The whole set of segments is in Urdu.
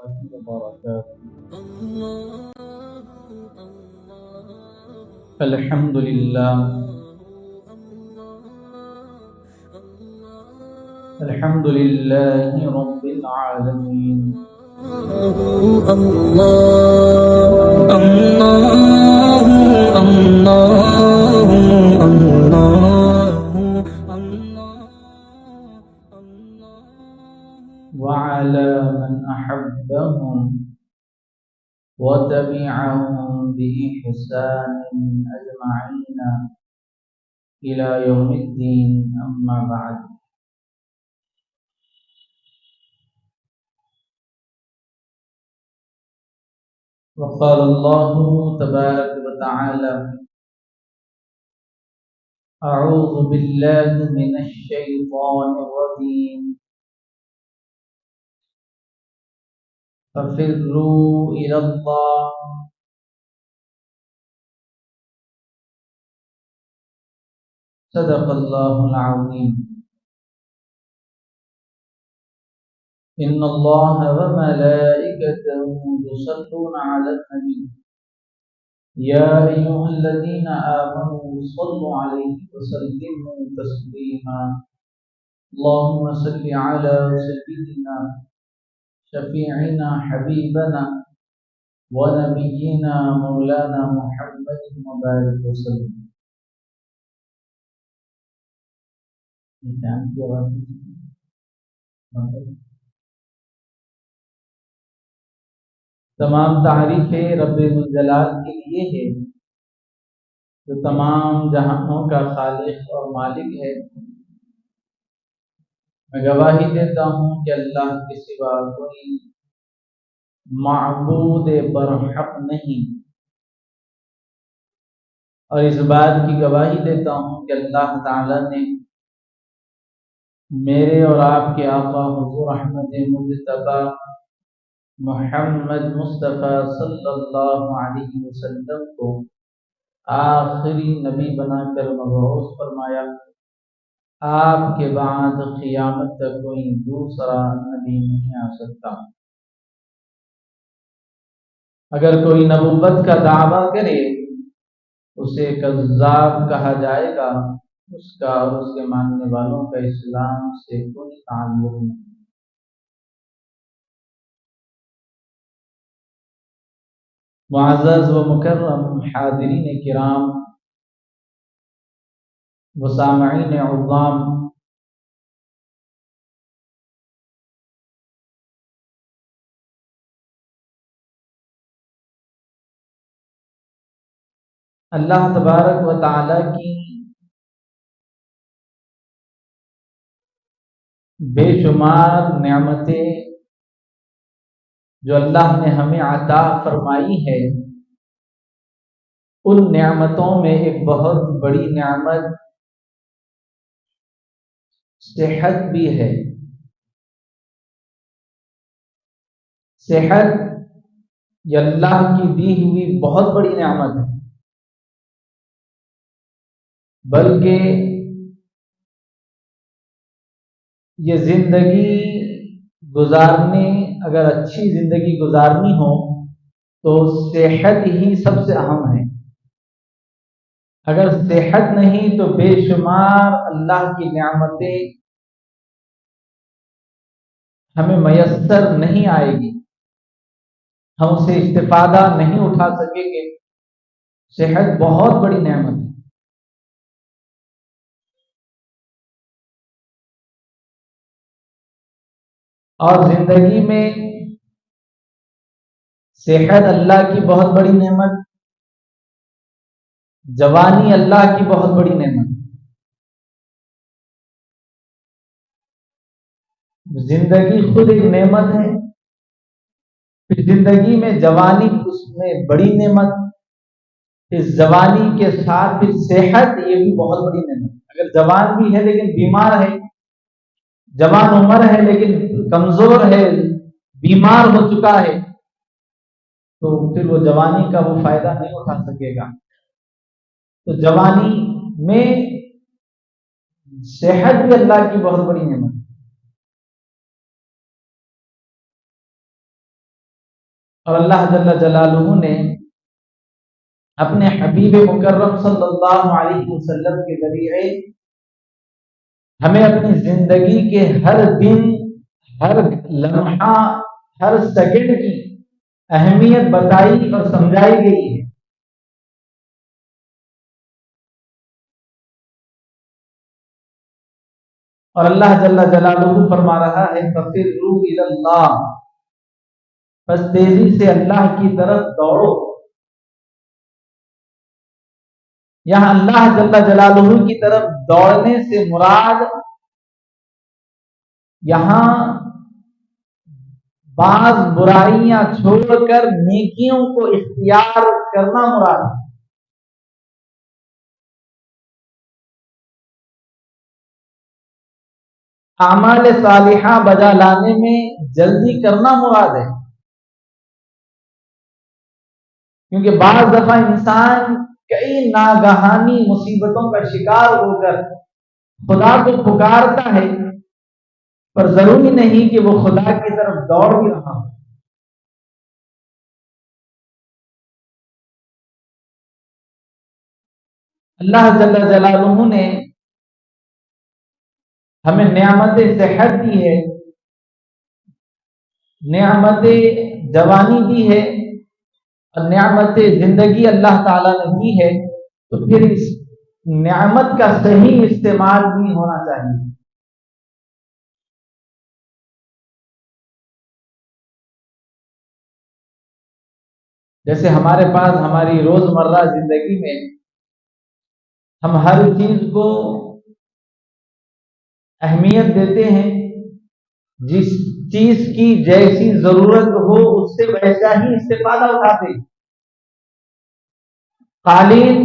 وبركاته. الحمد لله الحمد لله رب العالمين. وعلى من أحبهم وتبعهم بإحسان أجمعين إلى يوم الدين. أما بعد، وقال الله تبارك وتعالى: أعوذ بالله من الشيطان الرجيم. ففروا إلى الله صدق الله العظيم. إن الله وملائكته يصلون على النبي يا أيها الذين آمنوا صلوا عليه وسلموا تسليما. اللهم صل على سيدنا شفيعنا حبيبنا ونبينا مولانا محمد وبارك وسلم. تمام تعریفیں رب الجلال کے لیے ہے جو تمام جہانوں کا خالق اور مالک ہے. میں گواہی دیتا ہوں کہ اللہ کے سوا کوئی معبود برحق نہیں، اور اس بات کی گواہی دیتا ہوں کہ اللہ تعالی نے میرے اور آپ کے آقا حضور احمد مجتبی محمد مصطفیٰ صلی اللہ علیہ وسلم کو آخری نبی بنا کر مبعوث فرمایا. آپ کے بعد قیامت تک کوئی دوسرا نبی نہیں آ سکتا. اگر کوئی نبوت کا دعویٰ کرے اسے کذاب کہا جائے گا. اس کا اور اس کے ماننے والوں کا اسلام سے کوئی تعلق نہیں. معزز و مکرم حاضرین کرام و سامعین عظام، اللہ تبارک و تعالی کی بے شمار نعمتیں جو اللہ نے ہمیں عطا فرمائی ہے، ان نعمتوں میں ایک بہت بڑی نعمت صحت بھی ہے. صحت یہ اللہ کی دی ہوئی بہت بڑی نعمت ہے، بلکہ یہ زندگی گزارنے، اگر اچھی زندگی گزارنی ہو تو صحت ہی سب سے اہم ہے. اگر صحت نہیں تو بے شمار اللہ کی نعمتیں ہمیں میسر نہیں آئے گی، ہم اسے استفادہ نہیں اٹھا سکیں گے. صحت بہت بڑی نعمت ہے. اور زندگی میں صحت اللہ کی بہت بڑی نعمت، جوانی اللہ کی بہت بڑی نعمت. زندگی خود ایک نعمت ہے، پھر زندگی میں جوانی اس میں بڑی نعمت، اس جوانی کے ساتھ پھر صحت یہ بھی بہت بڑی نعمت. اگر جوان بھی ہے لیکن بیمار ہے، جوان عمر ہے لیکن کمزور ہے، بیمار ہو چکا ہے، تو پھر وہ جوانی کا وہ فائدہ نہیں اٹھا سکے گا. تو جوانی میں صحت بھی اللہ کی بہت بڑی نعمت ہے. اور اللہ جل جلالہ نے اپنے حبیب مکرم صلی اللہ علیہ وسلم کے ذریعے ہمیں اپنی زندگی کے ہر دن، ہر لمحہ، ہر سیکنڈ کی اہمیت بتائی اور سمجھائی گئی ہے۔ اور اللہ جل جلالہ فرما رہا ہے فَفِرُّوا إِلَى اللَّهِ، بس تیزی سے اللہ کی طرف دوڑو۔ یہاں اللہ جل جلالہ کی طرف دوڑنے سے مراد یہاں بعض برائیاں چھوڑ کر نیکیوں کو اختیار کرنا مراد ہے۔ اعمال صالحہ بجا لانے میں جلدی کرنا مراد ہے، کیونکہ بعض دفعہ انسان کئی ناگہانی مصیبتوں کا شکار ہو کر خدا کو پکارتا ہے، پر ضروری نہیں کہ وہ خدا کی طرف دوڑ بھی رہا ہو۔ اللہ جل جلالہ نے ہمیں نعمت صحت دی ہے، نعمت جوانی دی ہے، اور نعمت زندگی اللہ تعالیٰ نے دی ہے، تو پھر اس نعمت کا صحیح استعمال بھی ہونا چاہیے۔ جیسے ہمارے پاس ہماری روزمرہ زندگی میں ہم ہر چیز کو اہمیت دیتے ہیں، جس چیز کی جیسی ضرورت ہو اس سے ویسا ہی استفادہ اٹھاتے ہیں۔ قالین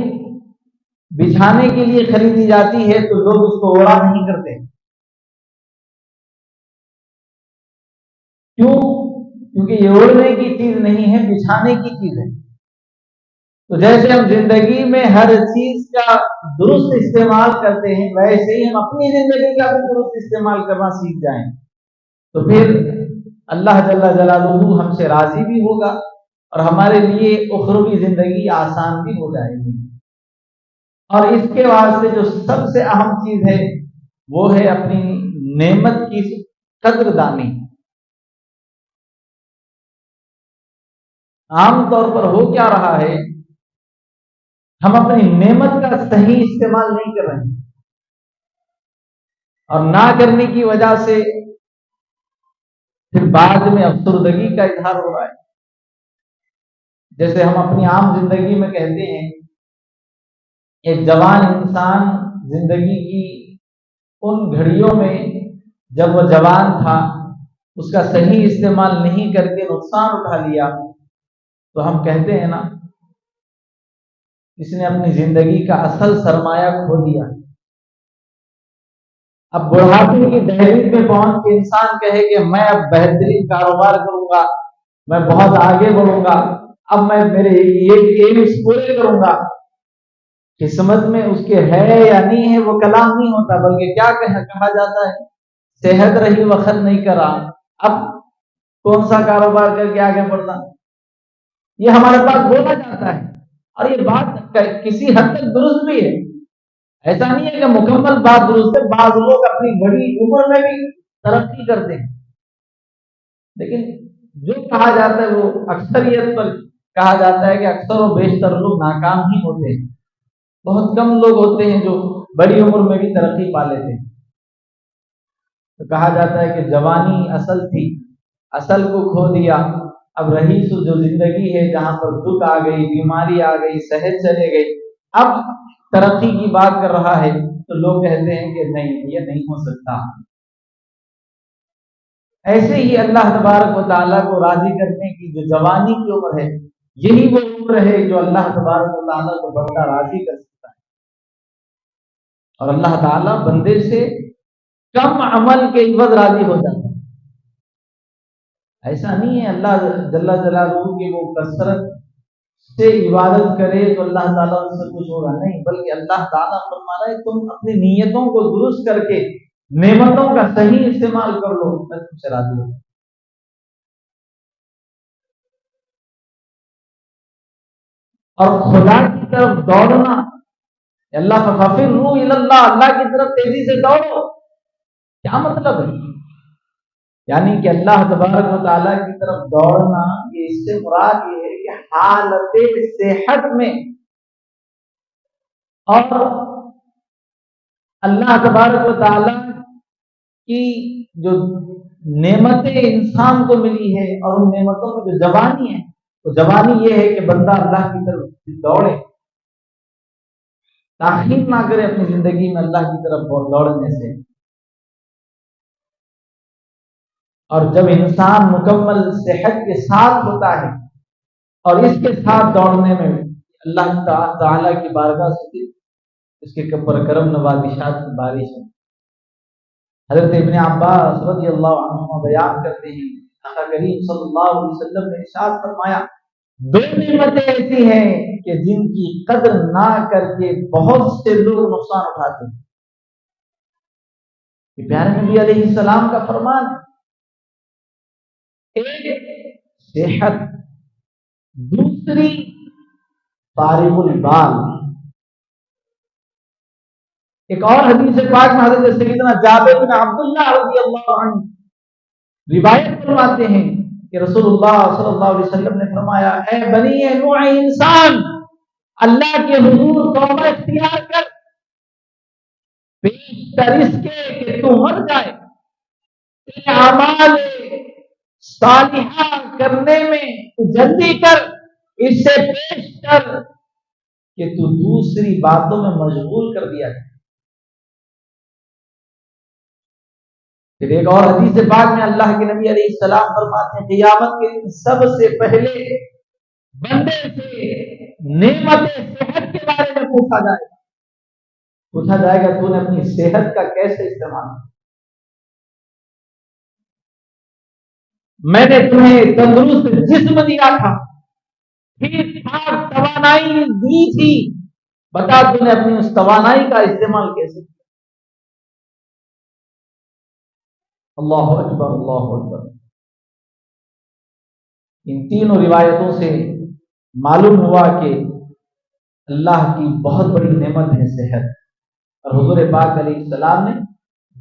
بچھانے کے لیے خریدی جاتی ہے تو لوگ اس کو اوڑا نہیں کرتے، کیوں؟ کیونکہ یہ اوڑھنے کی چیز نہیں ہے، بچھانے کی چیز ہے۔ تو جیسے ہم زندگی میں ہر چیز کا درست استعمال کرتے ہیں، ویسے ہی ہم اپنی زندگی کا بھی درست استعمال کرنا سیکھ جائیں، تو پھر اللہ جل جلالہ ہم سے راضی بھی ہوگا اور ہمارے لیے اخروی زندگی آسان بھی ہو جائے گی۔ اور اس کے واسطے جو سب سے اہم چیز ہے وہ ہے اپنی نعمت کی قدر دانی۔ عام طور پر ہو کیا رہا ہے، ہم اپنی نعمت کا صحیح استعمال نہیں کر رہے ہیں، اور نہ کرنے کی وجہ سے پھر بعد میں افسردگی کا اظہار ہو رہا ہے۔ جیسے ہم اپنی عام زندگی میں کہتے ہیں، ایک جوان انسان زندگی کی ان گھڑیوں میں جب وہ جوان تھا اس کا صحیح استعمال نہیں کر کے نقصان اٹھا لیا، تو ہم کہتے ہیں نا، اس نے اپنی زندگی کا اصل سرمایہ کھو دیا۔ اب بڑھاپے کی دہلیز میں پہنچ کے انسان کہے کہ میں اب بہترین کاروبار کروں گا، میں بہت آگے بڑھوں گا، اب میں میرے یہ ایمز پورے کروں گا۔ قسمت میں اس کے ہے یا نہیں ہے وہ کلام نہیں ہوتا، بلکہ کیا کہا جاتا ہے، صحت رہی وقت نہیں کرا، اب کون سا کاروبار کر کے آگے بڑھنا۔ یہ ہمارے پاس بولا جاتا ہے، اور یہ بات کسی حد تک درست بھی ہے، ایسا نہیں ہے کہ مکمل بات درست ہے۔ بعض لوگ اپنی بڑی عمر میں بھی ترقی کرتے ہیں، لیکن جو کہا جاتا ہے وہ اکثریت پر کہا جاتا ہے کہ اکثر و بیشتر لوگ ناکام ہی ہوتے ہیں، بہت کم لوگ ہوتے ہیں جو بڑی عمر میں بھی ترقی پا لیتے ہیں۔ تو کہا جاتا ہے کہ جوانی اصل تھی، اصل کو کھو دیا، اب رہی سو جو زندگی ہے جہاں پر دکھ آ گئی، بیماری آ گئی، صحت چلے گئی، اب ترقی کی بات کر رہا ہے، تو لوگ کہتے ہیں کہ نہیں، یہ نہیں ہو سکتا۔ ایسے ہی اللہ تبارک و تعالیٰ کو راضی کرنے کی جو جوانی کی عمر ہے، یہی وہ عمر ہے جو اللہ تبارک و تعالیٰ کو بندہ راضی کر سکتا ہے۔ اور اللہ تعالیٰ بندے سے کم عمل کے عوض راضی ہو جاتا ہے۔ ایسا نہیں ہے اللہ جل جلالہ کی وہ کثرت سے عبادت کرے تو اللہ تعالیٰ ان سے کچھ ہوگا، نہیں، بلکہ اللہ تعالیٰ فرما رہا ہے تم اپنی نیتوں کو درست کر کے نعمتوں کا صحیح استعمال کر لو، میں تم سے راضی ہوں۔ اور خدا کی طرف دوڑنا، اللہ ففروا الی اللہ، اللہ کی طرف تیزی سے دوڑو، کیا مطلب ہے؟ یعنی کہ اللہ تبارک و تعالیٰ کی طرف دوڑنا، یہ اس سے مراد یہ ہے کہ حالت صحت میں، اور اللہ تبارک و تعالیٰ کی جو نعمتیں انسان کو ملی ہے، اور ان نعمتوں کی جو جوانی ہے، تو جوانی یہ ہے کہ بندہ اللہ کی طرف دوڑے، تاخیر نہ کرے اپنی زندگی میں اللہ کی طرف دوڑنے سے۔ اور جب انسان مکمل صحت کے ساتھ ہوتا ہے اور اس کے ساتھ دوڑنے میں اللہ تعالیٰ کی بارگاہ سے اس کے پر کرم نوازشات کی بارش ہے۔ حضرت ابن عباس رضی اللہ عنہ بیان کرتے ہیں، آقا کریم صلی اللہ علیہ وسلم نے ارشاد فرمایا، دو نعمتیں ایسی ہیں کہ جن کی قدر نہ کر کے بہت سے لوگ نقصان اٹھاتے ہیں۔ یہ پیارے نبی علیہ السلام کا فرمان ہے، ایک صحت، دوسری فارغ البال۔ ایک اور حدیث پاک میں حضرت سیدنا جابر بن عبداللہ رضی اللہ عنہ روایت فرماتے ہیں کہ رسول اللہ صلی اللہ علیہ وسلم نے فرمایا، اے بنی نوع انسان، اللہ کے حضور توبہ اختیار کر، بیشتر اس کے کہ تو مر جائے، تیرے اعمال صالحہ کرنے میں تو جلدی کر، اس سے بیشتر کہ تو دوسری باتوں میں مشغول کر دیا جائے۔ پھر ایک اور حدیث پاک میں اللہ کے نبی علیہ السلام فرماتے ہیں، قیامت کے دن سب سے پہلے بندے سے نعمت صحت کے بارے میں پوچھا جائے گا تو نے اپنی صحت کا کیسے استعمال کیا؟ میں نے تمہیں تندرست جسم دیا تھا، ٹھیک ٹھاک توانائی دی تھی، بتا تم نے اپنی اس توانائی کا استعمال کیسے کیا؟ اللہ اکبر، اللہ اکبر۔ ان تینوں روایتوں سے معلوم ہوا کہ اللہ کی بہت بڑی نعمت ہے صحت، اور حضور پاک علیہ السلام نے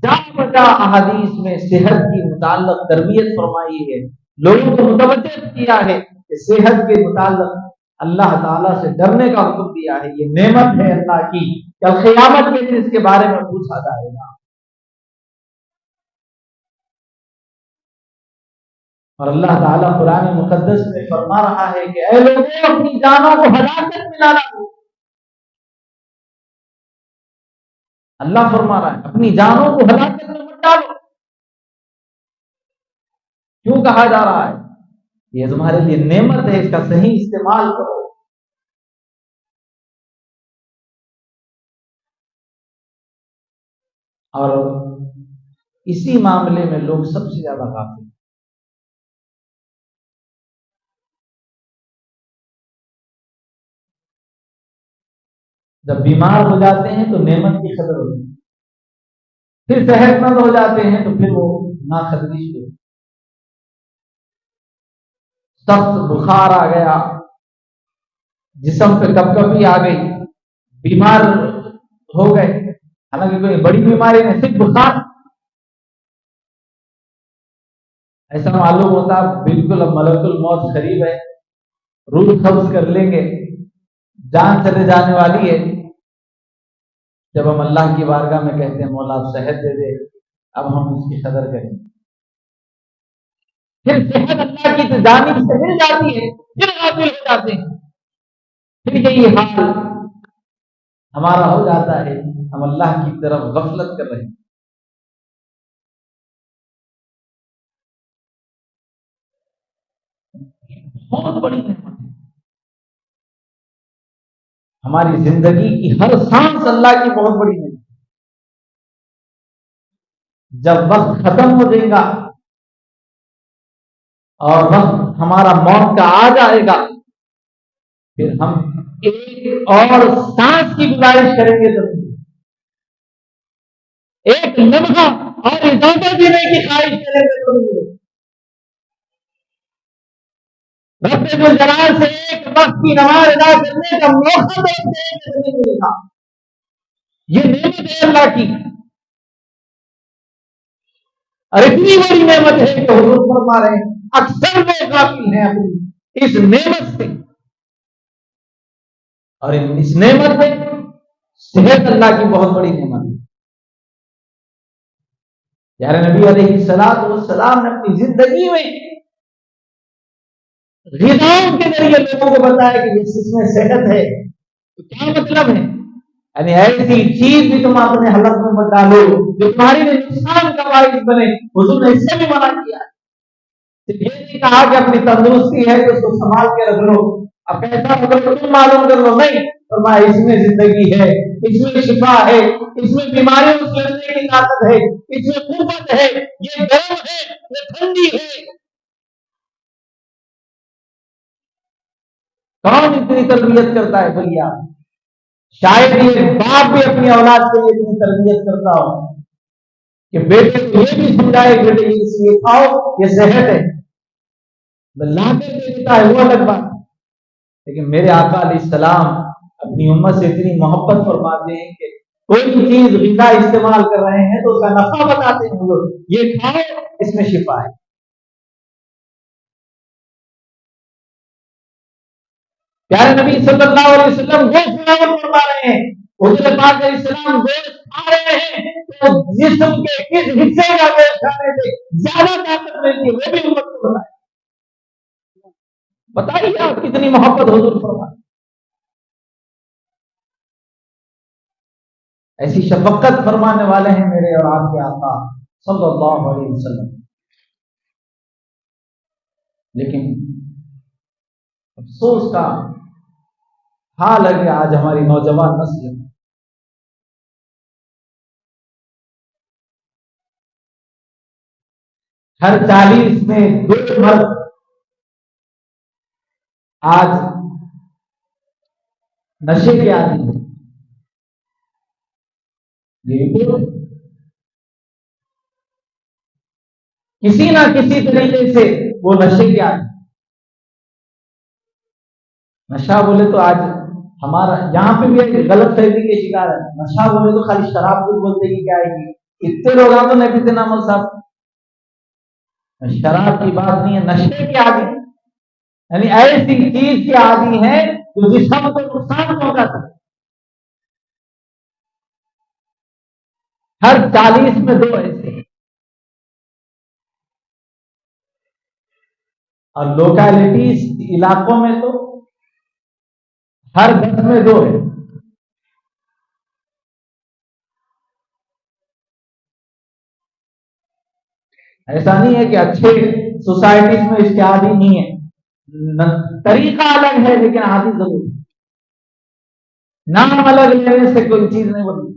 جا بجا احادیث میں صحت کی متعلق تربیت فرمائی ہے، لوگوں کو متوجہ کیا ہے کہ صحت کے متعلق اللہ تعالیٰ سے ڈرنے کا حکم دیا ہے، یہ نعمت ہے اللہ کی، کل قیامت کے دن اس کے بارے میں پوچھا جائے گا۔ اور اللہ تعالیٰ قرآن مقدس میں فرما رہا ہے کہ اے لوگوں، اپنی جانوں کو ہلاکت میں نہ ڈالو۔ اللہ فرما رہا ہے اپنی جانوں کو ہلاکت میں مت ڈالو۔ کیوں کہا جا رہا ہے؟ یہ تمہارے لیے نعمت ہے، اس کا صحیح استعمال کرو۔ اور اسی معاملے میں لوگ سب سے زیادہ غافل ہیں۔ جب بیمار ہو جاتے ہیں تو نعمت کی قدر ہوتی ہے، پھر صحت مند ہو جاتے ہیں تو پھر وہ ناقدری شروع، سخت بخار آ گیا، جسم پہ کپکپی آ گئی، بیمار ہو گئے، حالانکہ کوئی بڑی بیماری نہیں، صرف بخار، ایسا معلوم ہوتا بالکل اب ملک الموت قریب ہے، روح قبض کر لیں گے، جان چلے جانے والی ہے، جب ہم اللہ کی بارگاہ میں کہتے ہیں مولا صحت دے دے، اب ہم اس کی قدر کریں، پھر صحت اللہ کی جانب سے مل جاتی ہے، پھر غافل ہو جاتے ہیں، پھر یہی حال ہمارا ہو جاتا ہے، ہم اللہ کی طرف غفلت کر رہے ہیں۔ بہت بڑی نعمت ہے، ہماری زندگی کی ہر سانس اللہ کی بہت بڑی نعمت ہے۔ جب وقت ختم ہو جائے گا اور وقت ہمارا موت کا آ جائے گا، پھر ہم ایک اور سانس کی گزارش کریں گے، تو ایک لمحہ اور اجازت دینے کی خواہش کریں گے، تو رب الجلال سے ایک وقت کی نماز ادا کرنے کا موقع نہیں ملے گا. یہ نعمت ہے اللہ کی، اور اتنی بڑی نعمت ہے کہ حضور فرما رہے ہیں اکثر لوگ غافل ہیں اپنی اس نعمت سے. اور اس نعمت میں صحت اللہ کی بہت بڑی نعمت ہے. یار نبی علیہ السلام نے اپنی زندگی میں غذاؤں کے ذریعے لوگوں کو بتایا کہ اس میں صحت ہے. تو کیا مطلب ہے؟ یعنی ایسی چیز بھی تم اپنے حلق میں مت ڈالو جو تمہاری نقصان کا باعث بنے. حضور نے اس سے بھی منع کیا. صرف یہ نہیں کہا کہ اپنی تندرستی ہے تو اس کو سنبھال کے رکھ لو، اب کیسا مطلب تم معلوم کر لو. نہیں، فرمایا اس میں زندگی ہے، اس میں شفا ہے، اس میں بیماریوں سے لڑنے کی طاقت ہے، اس میں قوت ہے، یہ گرم ہے، یہ ٹھنڈی ہے. کون اتنی تربیت کرتا ہے بھیا؟ شاید یہ باپ بھی اپنی اولاد کے لیے اتنی تربیت کرتا ہو کہ بیٹے کو یہ بھی سمجھائے بیٹے یہ کھاؤ، یہ صحت ہے. لاتے دیتا ہے وہ الگ بات، لیکن میرے آقا علیہ السلام اپنی امت سے اتنی محبت فرماتے ہیں کہ کوئی چیز غذا استعمال کر رہے ہیں تو اس کا نفع بتاتے ہیں لوگ، یہ کھاؤ اس میں شفا ہے. پیارے نبی صلی اللہ علیہ وسلم گوشت فرما رہے ہیں. حضور پاک علیہ السلام گوشت کھا رہے ہیں تو جسم کے کس حصے کا گوشت کھانے سے زیادہ طاقت ملتی ہے وہ بھی امت کو بتائیے آپ کتنی محبت حضور فرما. ایسی شفقت فرمانے والے ہیں میرے اور آپ کے آقا صلی اللہ علیہ وسلم. لیکن افسوس کا حال ہے کہ آج ہماری نوجوان نسل ہر 40 میں 2 مرد آج نشے کے عادی ہیں. یہ کسی نہ کسی طریقے سے وہ نشے کے عادی. نشہ بولے تو آج ہمارا یہاں پہ بھی ایک غلط فہمی کے شکار ہے. نشہ بولے تو خالی شراب کو بولتے ہی کیا آئے گی. اتنے لوگ تو نہیں پیتے نامل صاحب. شراب کی بات نہیں ہے، نشے کے عادی، یعنی ایسی چیز کے عادی ہیں جو جسم کو نقصان پہنچاتا ہے. ہر 40 میں 2 ایسے ہیں. اور لوکیلٹیز علاقوں میں تو ہر 10 میں 2 ہے. ایسا نہیں ہے کہ اچھے سوسائٹیز میں اس کے عادی نہیں ہے، طریقہ الگ ہے لیکن عادی ضرور ہے. نام الگ لینے سے کوئی چیز نہیں بنتی.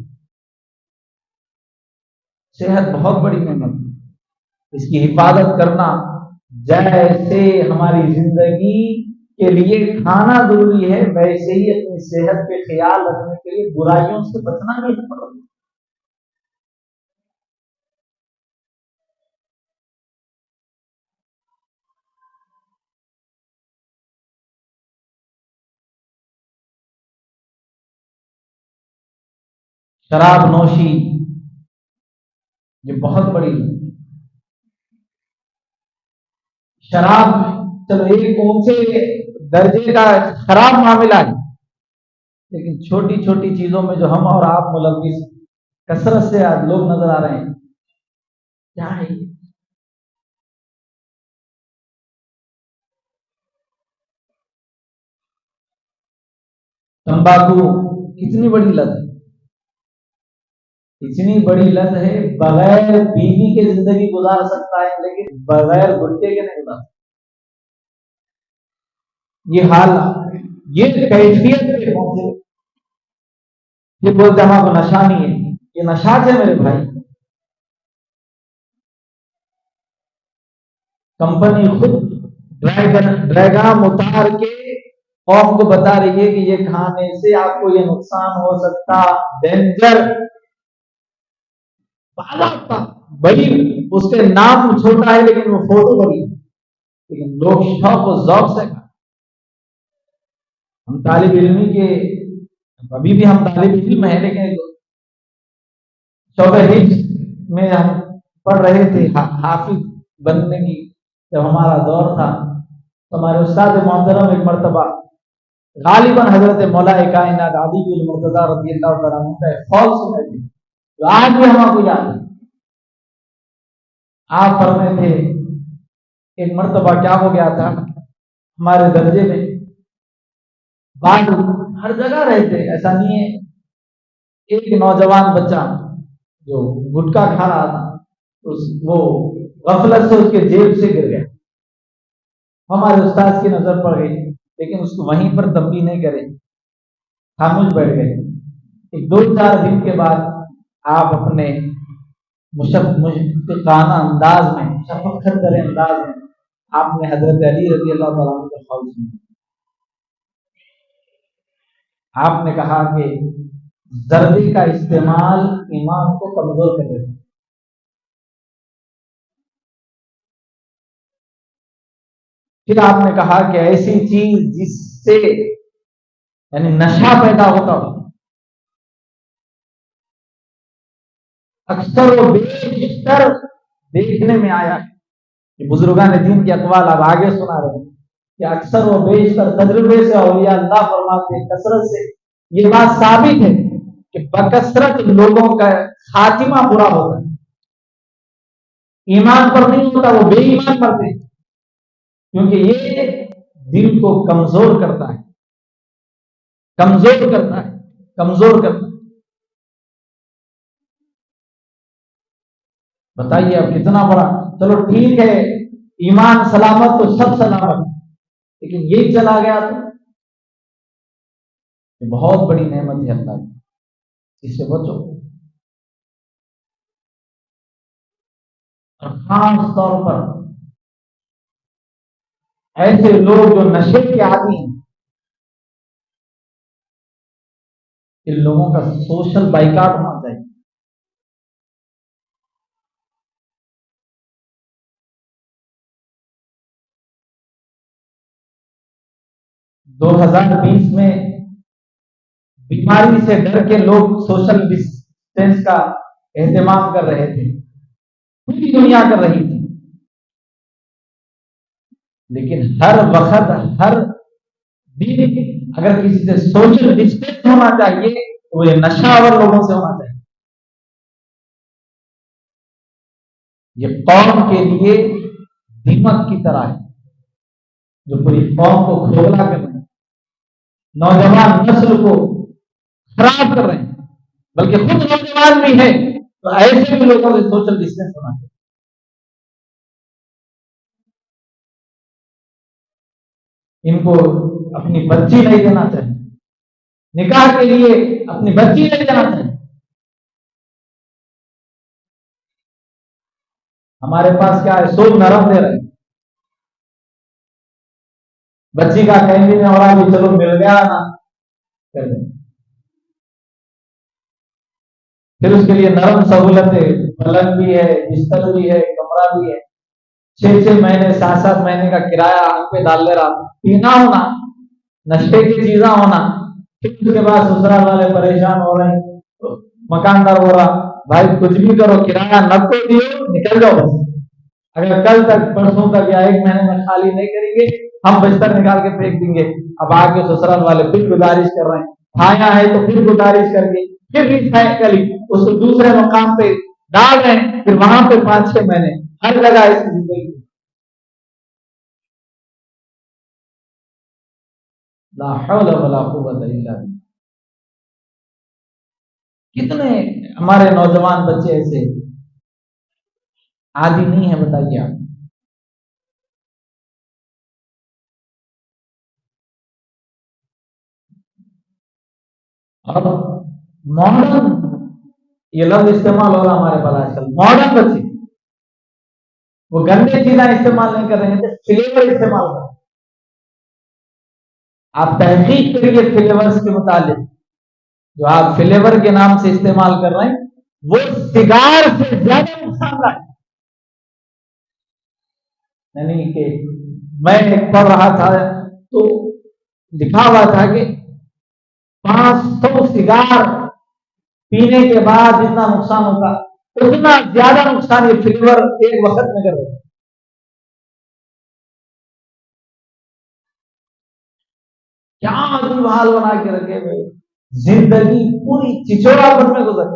صحت بہت بڑی نعمت ہے، اس کی حفاظت کرنا جیسے ہماری زندگی کے لیے کھانا ضروری ہے ویسے ہی اپنی صحت کے خیال رکھنے کے لیے برائیوں سے بچنا بھی ضروری ہے. شراب نوشی یہ بہت بڑی شراب چلو ایک اونچے درجے کا خراب معاملہ ہے، لیکن چھوٹی چھوٹی چیزوں میں جو ہم اور آپ ملوث کثرت سے آج لوگ نظر آ رہے ہیں کیا ہے. تمباکو کتنی بڑی لت ہے، اتنی بڑی لت ہے بغیر بیوی کے زندگی گزار سکتا ہے لیکن بغیر گٹکے کے نہیں گزار سکتا. یہ حال یہ کیفیت پہ پہنچے. یہ بولتے ہمارا کو نشہ نہیں ہے، یہ نشہ ہے میرے بھائی. کمپنی خود ڈریگام اتار کے قوم کو بتا رہی ہے کہ یہ کھانے سے آپ کو یہ نقصان ہو سکتا، ڈینجر. بڑی اس کے نام چھوٹا ہے لیکن وہ فوٹو بڑی ہے، لیکن لوگ شوق و ذوق سے ہم طالب علمی کے ابھی بھی ہم طالب علم ہیں، لیکن شعبہ حفظ میں ہم پڑھ رہے تھے، حافظ بننے کی جب ہمارا دور تھا تو ہمارے استاد محترم ایک مرتبہ غالباً حضرت مولا کائنات علی المرتضیٰ رضی اللہ تعالیٰ عنہ کا قول سنے تھے جو آج بھی ہم کو یاد ہے۔ آپ فرمائے تھے ایک مرتبہ کیا ہو گیا تھا، ہمارے درجے میں بعض ہر جگہ رہتے، ایسا نہیں ہے، ایک نوجوان بچہ جو گٹکا کھا رہا تھا وہ غفلت سے اس کے جیب سے گر گیا، ہمارے استاد کی نظر پڑ گئی، لیکن اس کو وہیں پر تنبیہ نہیں کرے، خاموش بیٹھ گئے۔ ایک 2-4 دن کے بعد آپ اپنے مشفقانہ انداز میں، شفقت بھرے انداز میں آپ نے حضرت علی رضی اللہ تعالیٰ عنہ کا قول سنا۔ آپ نے کہا کہ زردی کا استعمال ایمان کو کمزور کر دیتا ہے۔ پھر آپ نے کہا کہ ایسی چیز جس سے یعنی نشہ پیدا ہوتا ہو، اکثر و بیشتر دیکھنے میں آیا کہ بزرگان دین کے اقوال اب آگے سنا رہے ہیں کہ اکثر و بیشتر تجربے سے اولیاء اللہ فرماتے ہیں، کثرت سے یہ بات ثابت ہے کہ بکثرت لوگوں کا خاتمہ برا ہوتا ہے، ایمان پر نہیں ہوتا، وہ بے ایمان مرتے ہیں، کیونکہ یہ دل کو کمزور کرتا ہے، کمزور کرتا ہے، کمزور کرتا ہے۔ بتائیے اب کتنا بڑا، چلو ٹھیک ہے ایمان سلامت تو سب سلامت، لیکن یہ چلا گیا تو یہ بہت بڑی نعمت ہے اللہ کی، اس سے بچو۔ اور خاص طور پر ایسے لوگ جو نشے کے عادی ہیں، ان لوگوں کا سوشل بائیکاٹ ہونا چاہیے۔ 2020 میں بیماری سے ڈر کے لوگ سوشل ڈسٹینس کا اہتمام کر رہے تھے، پوری دنیا کر رہی تھی، لیکن ہر وقت ہر دن اگر کسی سے سوشل ڈسٹینس ہونا چاہیے تو وہ یہ نشاور لوگوں سے ہونا چاہیے۔ یہ قوم کے لیے دیمک کی طرح ہے جو پوری قوم کو کھوکھلا کر رہے ہیں، نوجوان نسل کو خراب کر رہے ہیں، بلکہ خود نوجوان بھی ہے تو ایسے بھی لوگوں سے سوشل ڈسٹینس ہونا چاہیے۔ ان کو اپنی بچی نہیں دینا چاہیے، نکاح کے لیے اپنی بچی نہیں دینا چاہیے۔ ہمارے پاس کیا ہے، سود نرم دے رہے ہیں، بچی کا کہیں بھی نہیں ہو رہا کہ چلو مل گیا نا کر دیں، پھر اس کے لیے نرم سہولت ہے، پلنگ بھی ہے، بستر بھی ہے، کمرہ بھی ہے، 6 مہینے 7 مہینے کا کرایہ ہم پہ ڈال لے رہا، پینا ہونا، نشے کی چیزاں ہونا، پھر اس کے بعد سسرال والے پریشان ہو رہے ہیں، مکاندار ہو رہا بھائی کچھ بھی کرو کرایہ نہ کو دیو نکل جاؤ، اگر کل تک پرسوں تک یا 1 مہینے میں خالی نہیں کریں گے ہم بستر نکال کے پھینک دیں گے۔ اب آگے سسرال والے پھر گزارش کر رہے ہیں، آیا ہے تو پھر گزارش کر کے پھر ریسائیکل اس کو دوسرے مقام پہ ڈال رہے ہیں، پھر وہاں پہ 5-6 مہینے، ہر جگہ اس کی زندگی۔ لا حول ولا قوت الا باللہ۔ کتنے ہمارے نوجوان بچے ایسے عادی نہیں ہے، بتائیے آپ۔ اور ماڈرن یہ لفظ استعمال ہو رہا ہمارے پاس آج کل، ماڈرن بچے وہ گندے چیزیں استعمال نہیں کر رہے ہیں، فلیور استعمال کر رہے ہیں۔ آپ تحقیق کریے فلیورز کے متعلق، جو آپ فلیور کے نام سے استعمال کر رہے ہیں وہ سگار سے زیادہ نقصان دہ ہے۔ یعنی کہ میں پڑھ رہا تھا تو لکھا ہوا تھا کہ 500 سگار پینے کے بعد جتنا نقصان ہوتا اتنا زیادہ نقصان یہ فلیور ایک وقت میں کر دیتا. کیا عجیب حال بنا کے رکھے ہوئے. زندگی پوری چچوڑا پن میں گزر.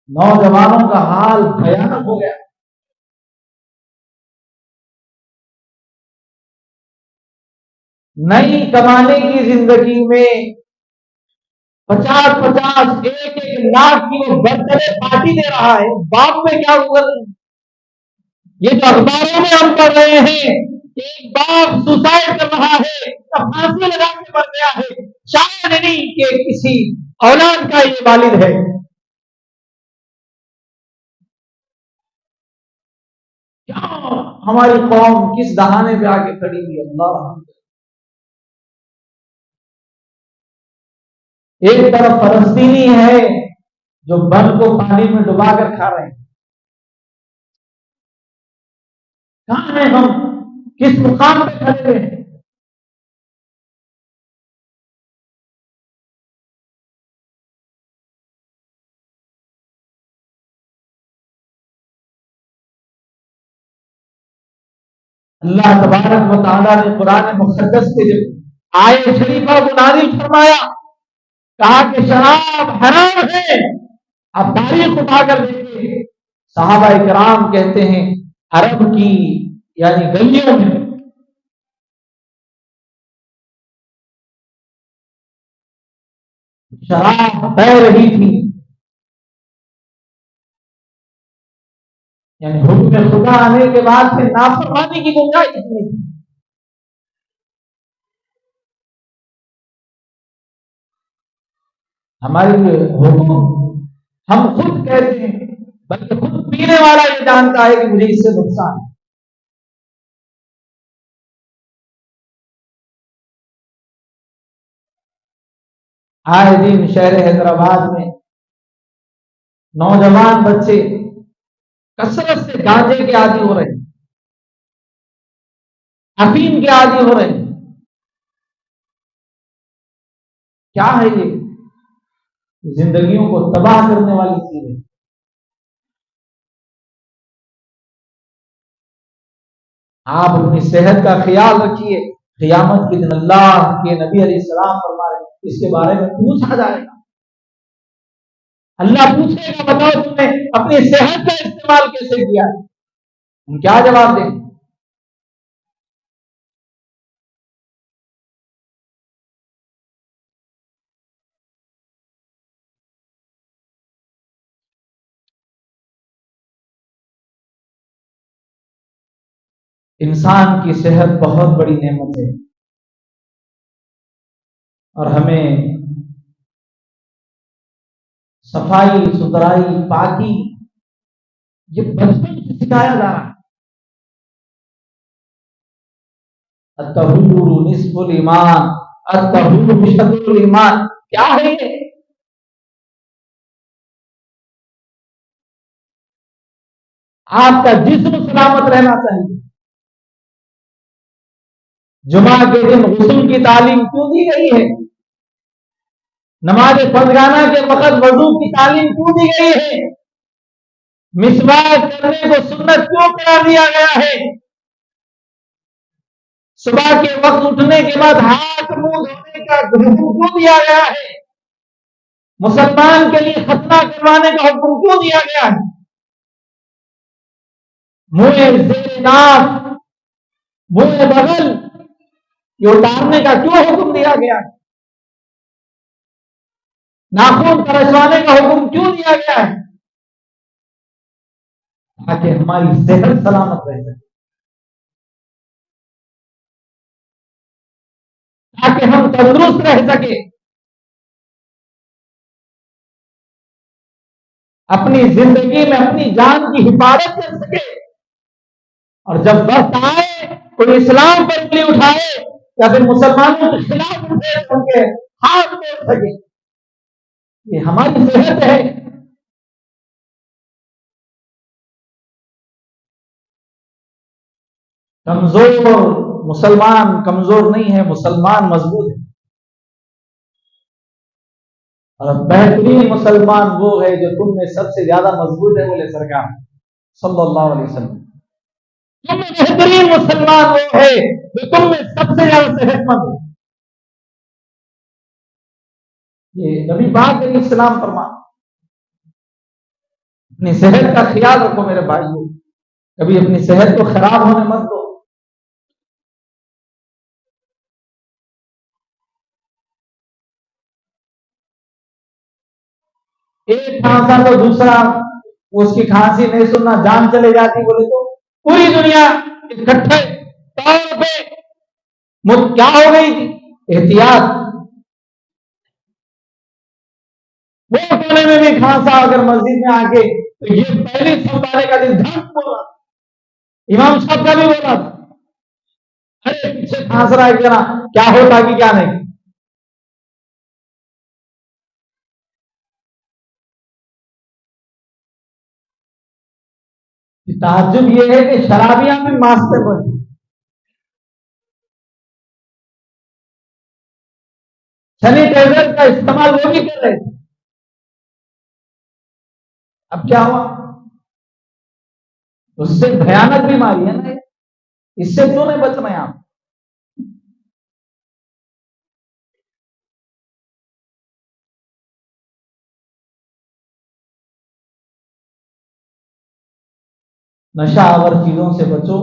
نوجوانوں کا حال بھیانک ہو گیا. نئی کمانے کی زندگی میں 50 ایک لاکھ کی وہ برتھڈے پارٹی دے رہا ہے. باپ میں کیا گزر رہے ہیں. یہ جو اخباروں میں ہم پڑھ رہے ہیں کہ ایک باپ سوسائڈ کر رہا ہے, پھانسی لگا کے مر گیا ہے, شاید نہیں کہ کسی اولاد کا یہ والد ہے. کیا ہماری قوم کس دہانے پہ آ کے کھڑی ہوئی. اللہ رحم. ایک طرف فلسطینی ہے جو بن کو پانی میں ڈبا کر کھا رہے ہیں. کہاں ہیں ہم, کس مقام پہ کھڑے ہوئے ہیں. اللہ تبارک و تعالیٰ نے قرآن مقدس کے جب آیت شریفہ کو نازل فرمایا, کہا کہ شراب حرام ہے. اب تاریخ اٹھا کر دیکھیں, صحابہ کرام کہتے ہیں عرب کی یعنی گلیوں میں شراب بہ رہی تھی, یعنی حکم خدا آنے کے بعد سے نافرمانی کی گنجائش نہیں تھی. ہماری حکم ہم خود کہتے ہیں, بلکہ خود پینے والا یہ جانتا ہے کہ مجھے اس سے نقصان ہے. آئے دن شہر حیدرآباد میں نوجوان بچے کثرت سے گانجے کے عادی ہو رہے ہیں, افیم کے عادی ہو رہے ہیں. کیا ہے یہ زندگیوں کو تباہ کرنے والی چیز ہے. آپ اپنی صحت کا خیال رکھیے. قیامت کے دن اللہ کے نبی علیہ السلام فرمائے اس کے بارے میں پوچھا جائے گا. اللہ پوچھے گا بتاؤ تم نے اپنی صحت کا استعمال کیسے کیا ہے. ہم کیا جواب دیں گے. انسان کی صحت بہت بڑی نعمت ہے, اور ہمیں صفائی ستھرائی پاکی یہ بچپن سے سکھایا جا رہا ہے. الطہور نصف الایمان, الطہور شطر الایمان. کیا ہے یہ؟ آپ کا جسم سلامت رہنا چاہیے. جمعہ کے دن غسل کی تعلیم کیوں دی گئی ہے؟ نماز فرضانہ کے وقت وضو کی تعلیم کیوں دی گئی ہے؟ مسواک کرنے کو سنت کیوں قرار دیا گیا ہے؟ صبح کے وقت اٹھنے کے بعد ہاتھ منہ دھونے کا حکم کیوں دیا گیا ہے؟ مسلمان کے لیے ختنہ کروانے کا حکم کیوں دیا گیا ہے؟ منہ زیر ناف, منہ بغل یہ اتارنے کا کیوں حکم دیا گیا ہے؟ ناخن ترشوانے کا حکم کیوں دیا گیا ہے؟ تاکہ ہماری صحت سلامت رہ سکے, تاکہ ہم تندرست رہ سکے, اپنی زندگی میں اپنی جان کی حفاظت کر سکے, اور جب وقت آئے کوئی اسلام پر انگلی اٹھائے یا پھر مسلمانوں کے خلاف اٹھے ان کے ہاتھ توڑ سکے. یہ ہماری صحت ہے. کمزور مسلمان کمزور نہیں ہے، مسلمان مضبوط ہے، اور بہترین مسلمان وہ ہے جو تم میں سب سے زیادہ مضبوط ہے، بولے سرکار صلی اللہ علیہ وسلم۔ تم میں بہترین مسلمان وہ ہے جو تم میں سب سے زیادہ صحت مند ہے۔ یہ نبی پاک علیہ السلام فرما، اپنی صحت کا خیال رکھو میرے بھائیوں، کبھی اپنی صحت کو خراب ہونے مت دو۔ ایک کھانسا تو دوسرا، اس کی کھانسی نہیں سننا، جان چلے جاتی بولے تو پوری دنیا اکٹھے طور پہ کیا ہو گئی تھی؟ احتیاط۔ وہ کونے میں بھی کھانسا اگر مسجد میں آ کے، تو یہ پہلی سمجھانے کا دن دھڑ بولا، امام صاحب کا بھی بولا تھا، ارے پیچھے کھانس رہا ہے کیا، کیا ہوتا کہ کیا نہیں۔ تعجب یہ ہے کہ شرابیاں بھی ماسک پہ پڑتی، سینیٹائزر کا استعمال وہ بھی کر رہے تھے۔ اب کیا ہوا؟ اس سے بھیانک بیماری ہے نا، اس سے کیوں نہیں بچنا ہے آپ؟ نشہ آور چیزوں سے بچو،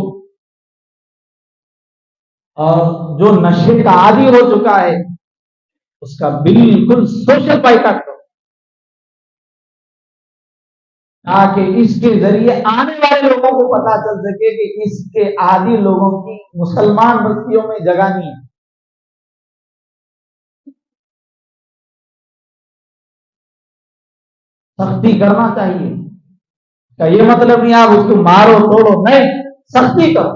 اور جو نشے کا عادی ہو چکا ہے اس کا بالکل سوشل بائیکاٹ کرو، تاکہ اس کے ذریعے آنے والے لوگوں کو پتا چل سکے کہ اس کے عادی لوگوں کی مسلمان بستیوں میں جگہ نہیں ہے۔ سختی کرنا چاہیے، کا یہ مطلب نہیں آپ اس کو مارو توڑو، نہیں، سختی کرو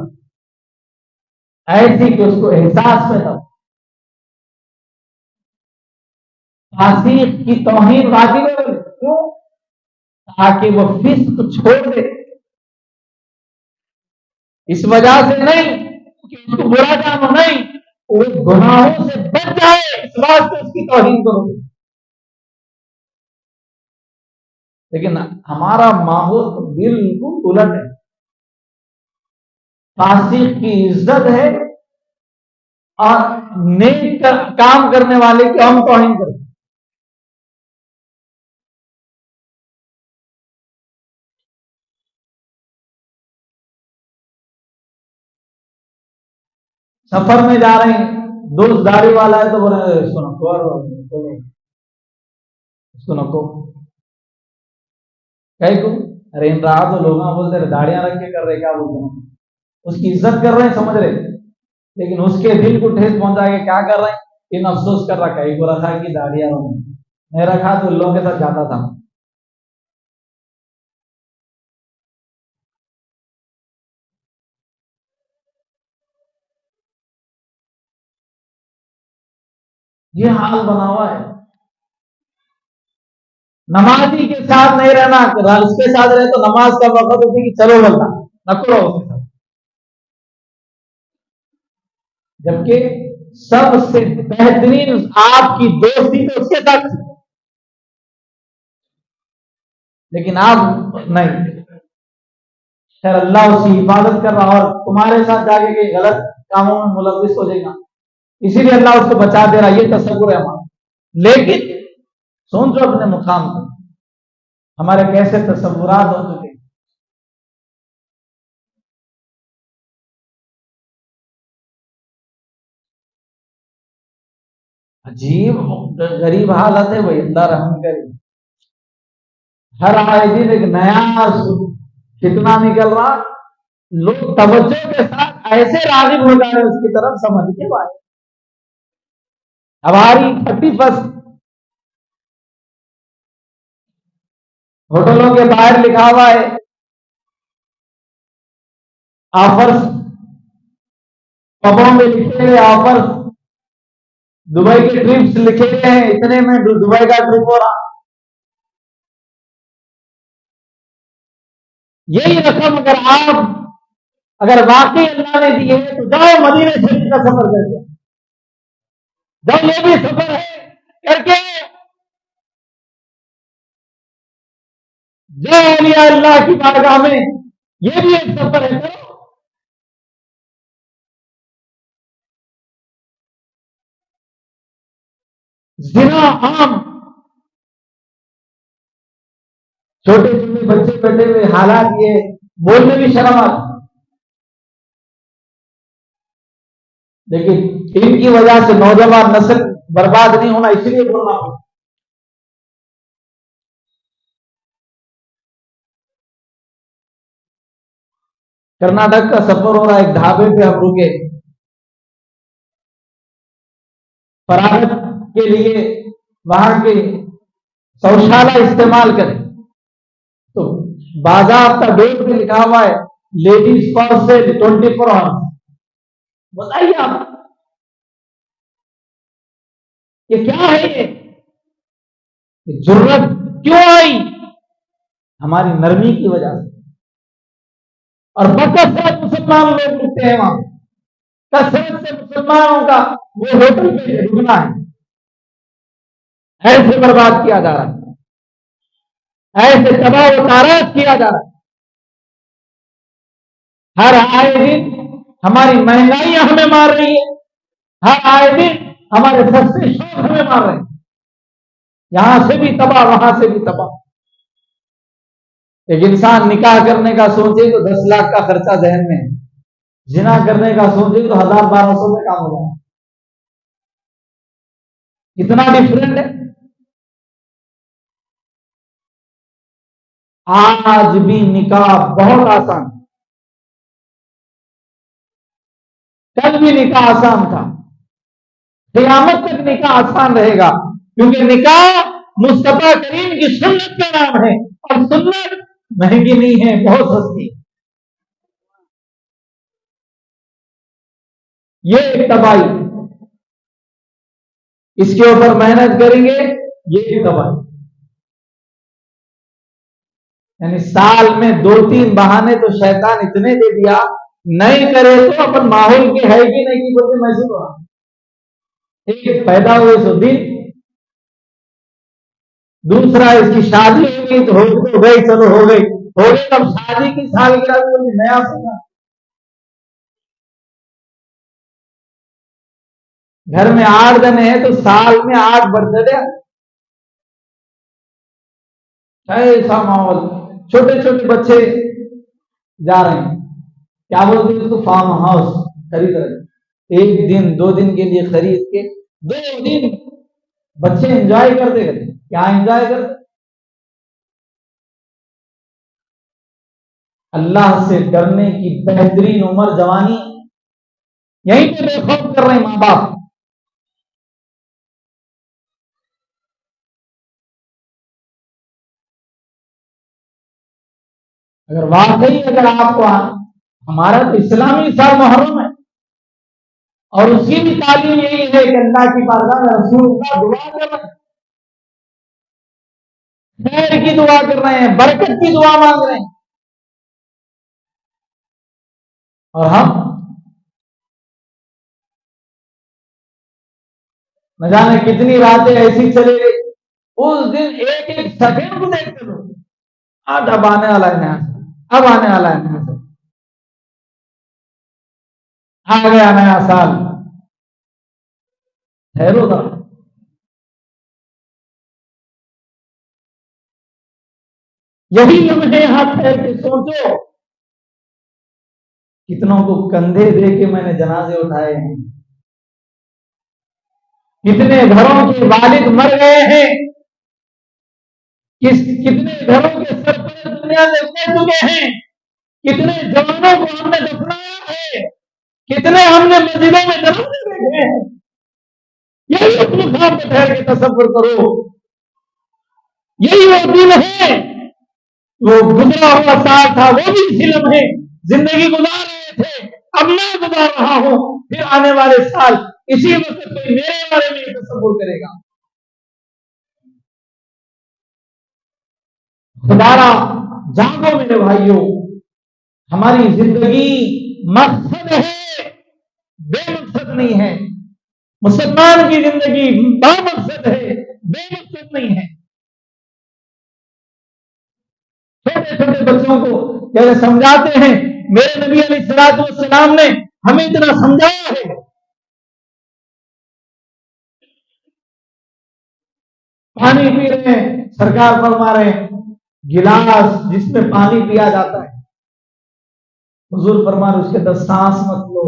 ایسی کہ اس کو احساس پیدا ہو۔ فاسق کی توہین واجب ہے، کیوں؟ تاکہ وہ فسق چھوڑ دے، اس وجہ سے نہیں کہ اس کو برا جانو، نہیں، وہ گناہوں سے بچ جائے اس واسطے اس کی توہین کرو۔ لیکن ہمارا ماحول تو بالکل الٹ ہے، فاسق کی عزت ہے اور نیک کام کرنے والے کی ہم توہین کرتے۔ سفر میں جا رہے ہیں، دوست داڑھی والا ہے تو بولے اس کو نکو، اس کو نکو، کہیں کو ارے ان رہا تو لوگ بولتے رہے داڑیاں رکھ کے کر رہے، کیا بولتے ہیں، اس کی عزت کر رہے ہیں، سمجھ رہے، لیکن اس کے دل کو ٹھیس پہنچا کے کیا کر رہے ہیں، ان افسوس کر رہا کہیں کو رکھا کہ داڑیاں رہوں، میں رکھا تو لوگوں کے ساتھ جاتا تھا۔ یہ حال بنا ہوا ہے، نمازی کے ساتھ نہیں رہنا، اس کے ساتھ رہے تو نماز کا وقت ہوتی کہ چلو بلنا نہ کرو اس کے ساتھ، جبکہ سب سے بہترین آپ کی دوستی تو اس کے ساتھ، لیکن آپ نہیں، خیر اللہ اس کی حفاظت کر رہا اور تمہارے ساتھ جا کے غلط کاموں میں ملوث ہو جائے گا، اسی لیے اللہ اس کو بچا دے رہا، یہ تصور ہے ہمارا۔ لیکن سوچو اپنے مقام پر ہمارے کیسے تصورات ہو چکے ہیں۔ عجیب غریب حالت ہے، وہی اللہ رحم کرے، ہر آئے دن ایک نیا فتنہ نکل رہا، لوگ توجہ کے ساتھ ایسے راغب ہو جا رہے اس کی طرف، سمجھ کے بات ہماری 31 ہوٹلوں کے باہر لکھا ہوا ہے آفرز، پبوں میں لکھے ہوئے آفرز، دبئی کے ٹرپس لکھے ہوئے ہیں، اتنے میں دبئی کا ٹرپ ہو رہا، یہی رقم اگر آپ اگر واقعی اللہ نے دیے تو جاؤ مدینے شریف کا سفر کر کے جاؤ، یہ بھی سفر ہے کر کے جاؤ اولیاء اللہ کی بارگاہ میں، یہ بھی ایک سفر ہے، کرو۔ زنا عام، چھوٹے چھوٹے بچے بیٹھے ہوئے، حالات یہ بولنے بھی شرم آتی، لیکن ان کی وجہ سے نوجوان نسل برباد نہیں ہونا، اس لیے بولنا ہوں۔ کرناٹک کا سفر ہو رہا ہے، ایک ڈھابے پہ ہم رکے، فراغت کے لیے وہاں کے شوشالہ استعمال کریں تو باضابطہ ڈیٹ پہ لکھا ہوا ہے لیڈیز فار سیل 24 آورس۔ بتائیے آپ یہ کیا ہے؟ یہ ضرورت کیوں آئی؟ ہماری نرمی کی وجہ سے، اور بکثرت مسلمان لوگ رکتے ہیں وہاں، کثرت سے مسلمانوں کا وہ ہوٹل پہ رکنا ہے، ایسے برباد کیا جا رہا ہے، ایسے تباہ و تارات کیا جا رہا ہے۔ ہر آئے دن ہماری مہنگائیاں ہمیں مار رہی ہے، ہر آئے دن ہمارے سستے شوق ہمیں مار رہے ہیں، یہاں سے بھی تباہ وہاں سے بھی تباہ۔ ایک انسان نکاح کرنے کا سوچے تو 10 لاکھ کا خرچہ ذہن میں ہے، زنا کرنے کا سوچے تو 1000-1200 میں کام ہو جائے، کتنا ڈفرینٹ ہے۔ آج بھی نکاح بہت آسان، کل بھی نکاح آسان تھا، قیامت تک نکاح آسان رہے گا، کیونکہ نکاح مصطفیٰ کریم کی سنت کا نام ہے، اور سنت مہنگی نہیں ہے، بہت سستی۔ یہ ایک تباہی، اس کے اوپر محنت کریں گے، یہ ایک تباہی۔ یعنی سال میں 2-3 بہانے تو شیطان اتنے دے دیا، نہیں کرے تو اپن ماحول کے ہے کہ نہیں کی بولتے محسوس ہوا، ایک پیدا ہوئے سو دن، دوسرا اس کی شادی ہو گئی تو گئی، چلو ہو گئی، ہو گئی، اب شادی کی سالگرہ بھی نیا سنا، گھر میں 8 جنے ہیں تو سال میں 8 برتھ ڈے، ایسا ماحول، چھوٹے چھوٹے بچے جا رہے ہیں، کیا بولتے ہیں اس کو، فارم ہاؤس خرید رہے ہیں، 1 دن 2 دن کے لیے خرید کے 2 دن بچے انجوائے کرتے کرتے، کیا انجوائے کرتے؟ اللہ سے ڈرنے کی بہترین عمر جوانی، یہیں پہ بے خوف کر رہے ہیں ماں باپ۔ اگر واقعی اگر آپ کو ہمارا تو اسلامی سال محرم ہے، اور اس کی بھی تعلیم یہی ہے کہ اللہ کی بارگاہ میں رسول اللہ دعا کر رہے ہیں، خیر کی دعا کر رہے ہیں، برکت کی دعا مانگ رہے ہیں، اور ہم نہ جانے کتنی راتیں ایسی چلے گئی، اس دن ایک ایک سیکنڈ کو دیکھتے لوگ، آج اب آنے والا ہے نیا سال، اب آنے والا ہے نیا سال، آ گیا نیا سال، ٹھہرو ذرا، یہی لمحے ہاتھ پھیر کے سوچو، کتنوں کو کندھے دے کے میں نے جنازے اٹھائے ہیں، کتنے گھروں کے والد مر گئے ہیں، کتنے گھروں کے سرپرست دنیا سے اتر چکے ہیں، کتنے جوانوں کو ہم نے دفنایا ہے، کتنے ہم نے مسجدوں میں جنازے دیکھے ہیں۔ یہی اپنے خواب میں ٹھہر کے تصور کرو، یہی وہ دن ہے، وہ گزرا ہوا سال تھا، وہ بھی اسی لمحے زندگی گزار رہے تھے، اب میں گزار رہا ہوں، پھر آنے والے سال اسی وقت کوئی میرے بارے میں تصور کرے گا۔ خدا را جاگو میرے بھائیوں، ہماری زندگی مقصد ہے، بے مقصد نہیں ہے. مسلمان کی زندگی با مقصد ہے، بے مقصد نہیں ہے. چھوٹے چھوٹے بچوں کو جب سمجھاتے ہیں، میرے نبی علیہ الصلوۃ والسلام نے ہمیں اتنا سمجھایا ہے. پانی پی رہے ہیں، سرکار فرما رہے ہیں گلاس جس میں پانی پیا جاتا ہے، حضور فرما رہے اس کے اندر سانس مت لو.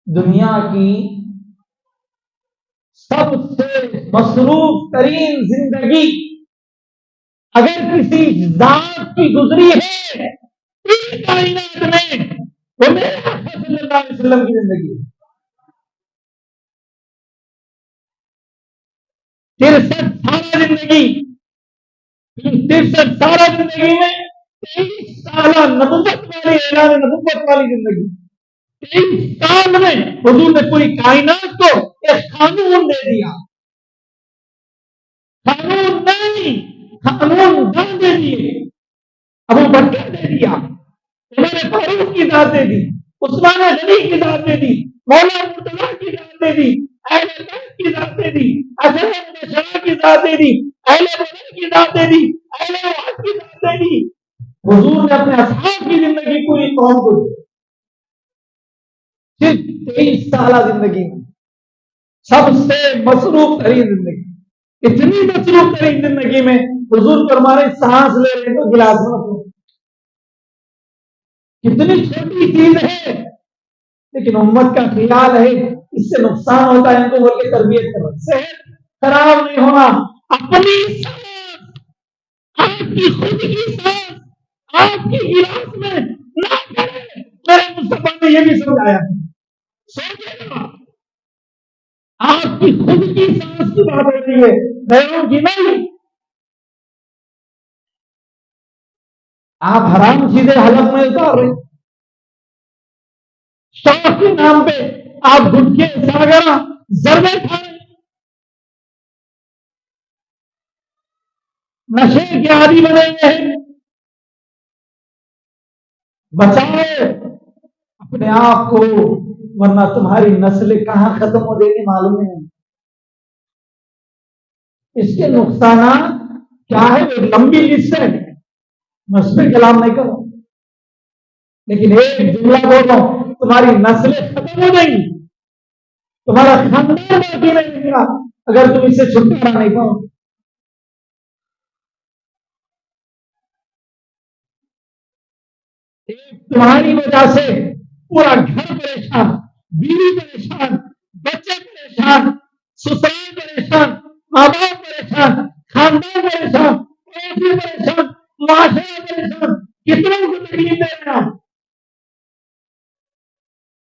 دنیا کی سب سے مصروف ترین زندگی اگر کسی ذات کی گزری ہے پوری کائنات میں، وہ میرے آقا صلی اللہ علیہ وسلم کی زندگی ہے. 63 سالہ زندگی، 63 سالہ زندگی میں 23 سالہ نبوت والی، اعلان نبوت والی زندگی. 23 سال میں حضور نے پوری کائنات کو ایک قانون دے دیا. قانون نہیں، قانون دان دے دیے. ابو بکر دے دیا، عمر فاروق کی ذات دے دی، عثمان غنی کی ذات دے دی، مولا مرتضیٰ کی ذات دے دی، اہل بیت کی ذات دے دی، اشرف مبشرہ کی ذات دے دی، اہل بدر کی ذات دے دی، اہل وحد کی ذات دے دی. حضور نے اپنے اصحاب کی زندگی پوری قوم کو دی. صرف 23 سالہ زندگی میں سب سے مصروف ترین زندگی. اتنی مصروف ترین زندگی میں حضور فرما رہے سانس لے رہے تو گلاس میں رکھو. کتنی چھوٹی چیز ہے لیکن امت کا خیال ہے اس سے نقصان ہوتا ہے، ان کو بول کے تربیت کرو. صحت خراب نہیں ہونا، اپنی سانس، آپ کی خود کی سانس آپ کی گلاس میں نہ کرے. میرے مصطفیٰ نے یہ بھی سمجھایا. سوچے گا آپ کی خود کی سانس کی بات ہو رہی ہے، غیروں کی نہیں. آپ حرام چیزیں حلق میں اتار رہے، شوق کے نام پہ آپ گٹکے ساگرا زردے کھا رہے، نشے کے عادی بنے ہوئے ہیں. بچاؤ اپنے آپ کو، ورنہ تمہاری نسل کہاں ختم ہو جائے گی معلوم نہیں. اس کے نقصانات کیا ہے ایک لمبی لسٹ ہے، میں اس پہ کلام نہیں کروں، لیکن ایک جملہ بول رہا ہوں، تمہاری نسلیں ختم ہو جائیں گی، تمہارا خاندان باقی نہیں رہے گا اگر تم اسے چھٹکارا نہیں پاؤ. تمہاری وجہ سے پورا گھر پریشان، بیوی پریشان، بچے پریشان، سسرال پریشان، ماں باپ پریشان، خاندان پریشان، پڑوسی پریشان، معاشرہ پریشان. کتنوں کو تکلیف دے رہے ہیں.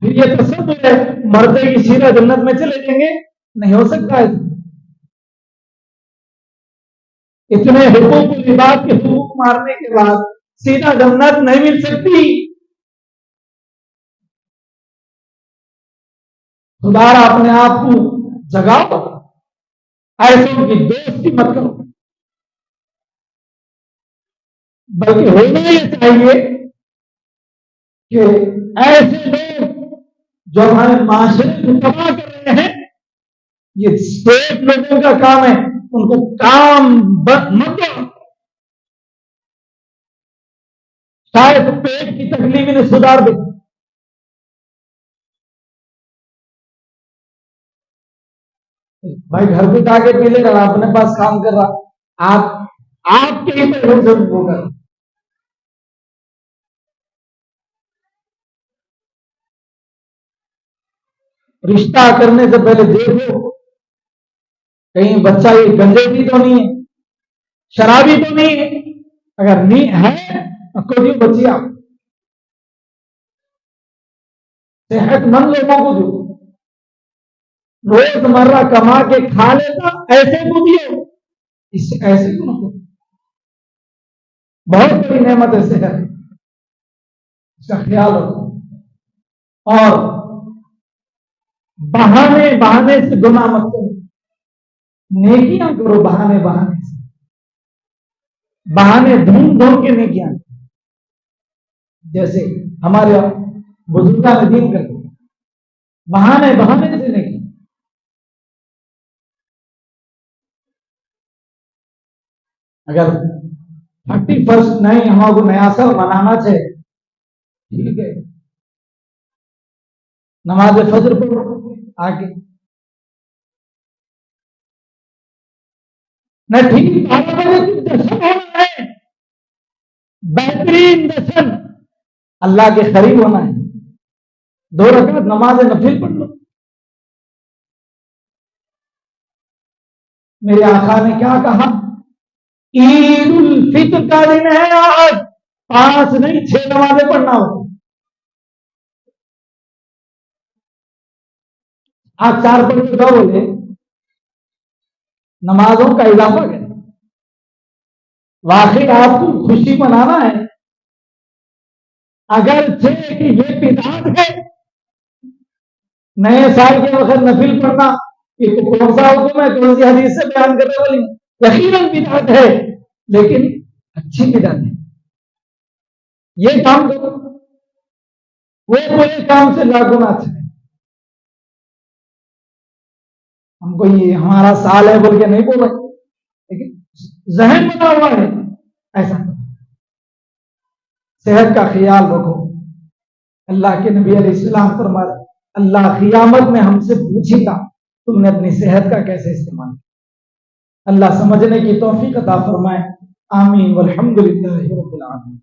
پھر یہ تصور ہے مردے کی سیدھا جنت میں چلے جائیں گے، نہیں ہو سکتا ہے. اتنے حقوق العباد کے حقوق مارنے کے بعد سیدھا جنت نہیں مل سکتی. خدارا اپنے آپ کو جگاؤ، ایسوں کی دوستی مت کرو، بلکہ ہونا یہ چاہیے کہ ایسے لوگ جو ہمارے معاشرے کو تباہ کر رہے ہیں، یہ اسٹیٹ لوگوں کا کام ہے، ان کو کام مت دو. شاید پیٹ کی تکلیف انہیں سدھار دے. بھائی گھر پہ جا کے پی لے گا، اپنے پاس کام کر رہا، آپ کے ہی پیسوں سے ہوگا. رشتہ کرنے سے پہلے دیکھو کہیں بچہ یہ گنجے بھی تو نہیں ہے، شرابی تو نہیں ہے. اگر نہیں ہے تو دیو بچی، آپ صحت مند لوگوں کو دو. روز مرہ کما کے کھا لیتا ایسے کو دیو، اس سے ایسے کیوں نہ. بہت بڑی نعمت ہے صحت، اس کا خیال رکھو. اور بہانے سے گناہ مت کرو، نیکیاں کرو بہانے سے. بہانے ڈھونڈ ڈھونڈ کے نیکیاں، جیسے ہمارے بزرگان دین کرتے بہانے بہانے سے نیکی. اگر 31 نہیں ہمارا کو نیا سال منانا چاہیے، ٹھیک ہے، نماز فجر پڑھو آگے نہ، ٹھیک 12 بجے جشن ہونا ہے، بہترین جشن، اللہ کے قریب ہونا ہے، 2 رکعت نماز نفل پڑھ لو. میرے آقا نے کیا کہا؟ عید الفطر کا دن ہے آج، 5 نہیں 6 نمازیں پڑھنا ہو. آج 4 پڑھ کے دو بولے، نمازوں کا اضافہ کریں. واقعی آپ کو خوشی منانا ہے، اگرچہ کہ یہ بدعت ہے نئے سال کے وقت نفل پڑھنا، یہ کون سا حکم ہے، کون سی حدیث سے بیان کرنے والی، یقیناً بدعت ہے، لیکن اچھی بدعت ہے. یہ کام کرو، وہ پورے کام سے لاگو نہ اچھا ہے. ہم کو یہ ہمارا سال ہے بول کے نہیں بول رہے، لیکن ذہن بنا ہوا ہے ایسا. صحت کا خیال رکھو. اللہ کے نبی علیہ السلام فرمایا اللہ قیامت میں ہم سے پوچھے گا تم نے اپنی صحت کا کیسے استعمال کیا. اللہ سمجھنے کی توفیق عطا فرمائے. آمین والحمد للہ رب العالمین.